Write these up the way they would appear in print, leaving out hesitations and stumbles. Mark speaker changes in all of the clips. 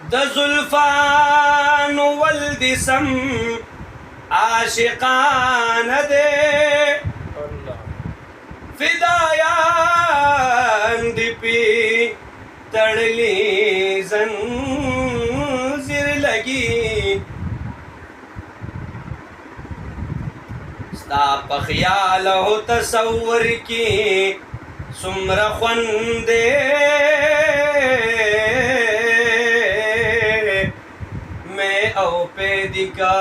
Speaker 1: The Zulfan वल्दिसम आशिकान दे फिदायान दिपी तड़ली जंजीर लगी स्ता पखियाल हो तसव्वुर की सुमर ख्वंदे मैं औ पेदिका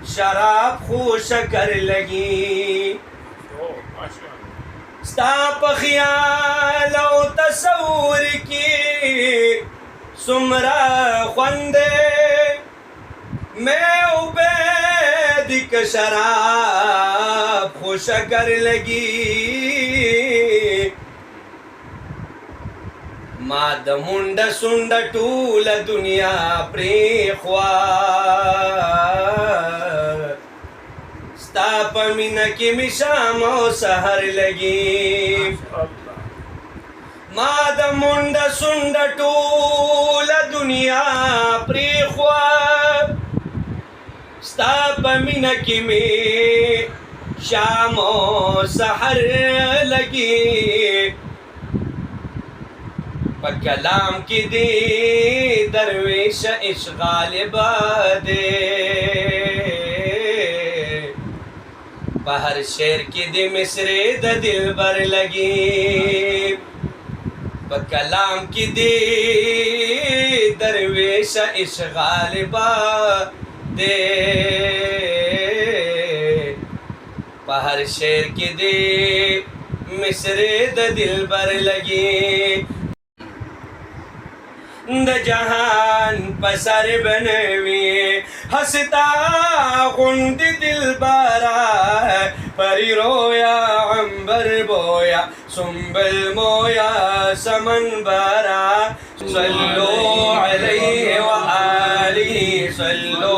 Speaker 1: शराब खुश कर लगी स्ता पखियाल हो तसव्वुर की सुमर ख्वंदे मैं औ पेदिका शराब खुश कर लगी माद मुंड सुंड टूल दुनिया प्रेख्वा स्ताप मिन की मिशामो सहर लगी माद मुंड सुंड टूल दुनिया प्रेख्वा स्ताप मिन की मिशामो सहर लगी कलाम की दी दरवेश इश्गाल बादे बहर शेर की दी मिसरे द दिल बर लगी कलाम की दी दरवेश इश्गाल बादे बहर शेर की दी मिसरे द दिल बर लगी द जहान पसर बनवी हंसता गुंद दिल बारा परी रोया अंबर बोया सुंबल मोया समन बारा सल्लो अलैहि व आलिहि सल्लो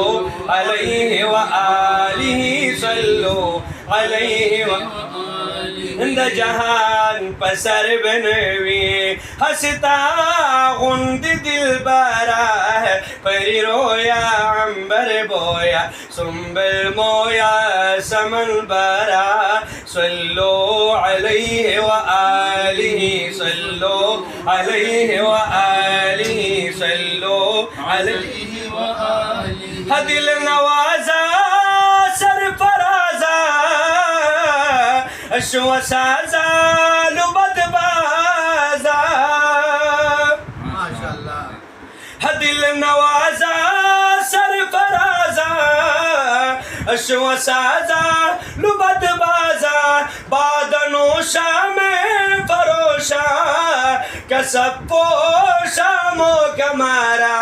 Speaker 1: अलैहि व आलिहि सल्लो अलैहि व द जहान पसर बनवी हंसता गुंद दिल बारा परी रोया अंबर बोया सुंबल मोया समन बारा सल्लो अलैहि व आलिहि सल्लो अलैहि व आलिहि सल्लो अलैहि व आलिहि दिल नवाजा सरफराजा अश्वसाजा लुबदबाजा माशाअल्लाह दिल नवाजा सरफराजा अश्वसाजा लुबदबाजा बादनोशा में फरोशा कसब पोशा मो कमारा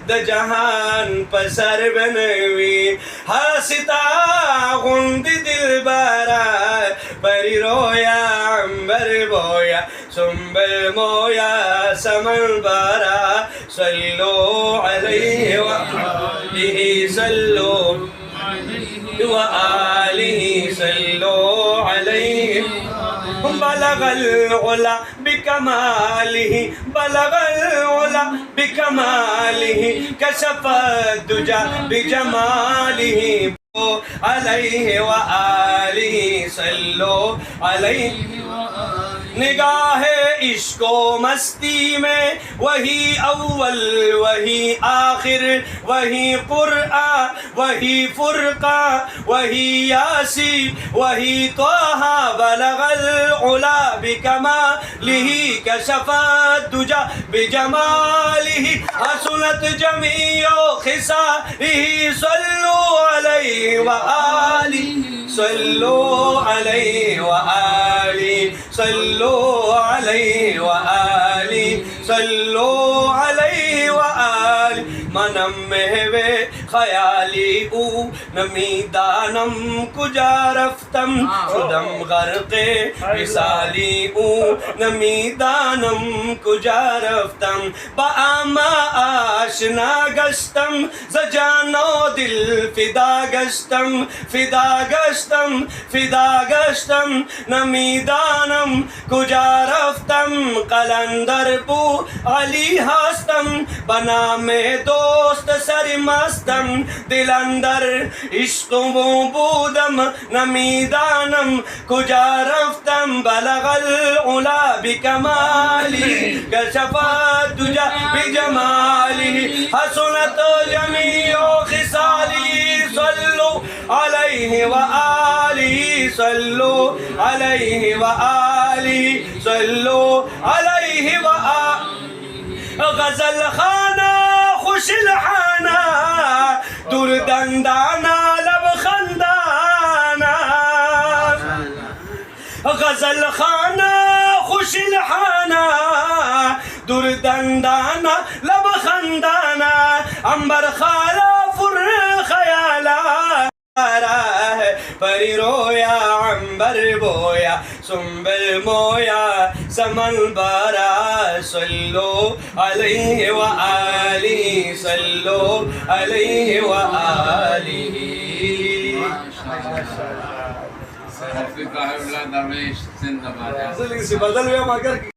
Speaker 1: द जहान पसर बनवी हंसता गुंद दिल बारा परी रोया अंबर बोया सुंबल मोया समन बारा सल्लो अलैहि व आलिहि सल्लो व आलिहि सल्लो अलैहि बलगल उला बिकमालिहि बलगल उला बिकमालिहि कशफ दुजा बिजमालिहि अलैहि व आलिहि सल्लो अलैहि निगाहे इश्को मस्ती में वही अव्वल वही आखिर वही कुरआ वही फुरका वही यासी वही तोहा बलगल उला बिकमालिहि कशफा दुजा बिजमालिहि हसनत जमीओ खिसालिहि सल्लु अलैहि व आलिहि सल्लु अलैहि व आलिहि सल्लु अलैहि व आलिहि सल्लु अलैहि व आलिहि मनम में वे ख्याली ऊ نمیدانم کجا رفتم شدم غرق وصالی او نمیدانم کجا رفتم با اما آشنا گشتم ز جان و دل فدا گشتم فدا گشتم نمیدانم کجا رفتم قلندر بو علی هستم به نام دوست سرمستم دل اندر عشق و بودم نمیدانم کجا رفتم بلغ العلا بکمالی کشف الدجى بجماله حسنت جمیع خصالی صلوا علیه و آله صلوا علیه و آله صلوا علیه و آله غزل خانه خوش الحانا دردندانا لب خندانا غزل خانه خوش الحانا دردندانا لب خندانا عنبر خالا فر خیالا پری رویا عنبر بویا سنبل مویا سمن بارا صلوا علیه و آله صلوا علیه و آله
Speaker 2: رفیق احمد درویش زنده‌باد.
Speaker 1: بدل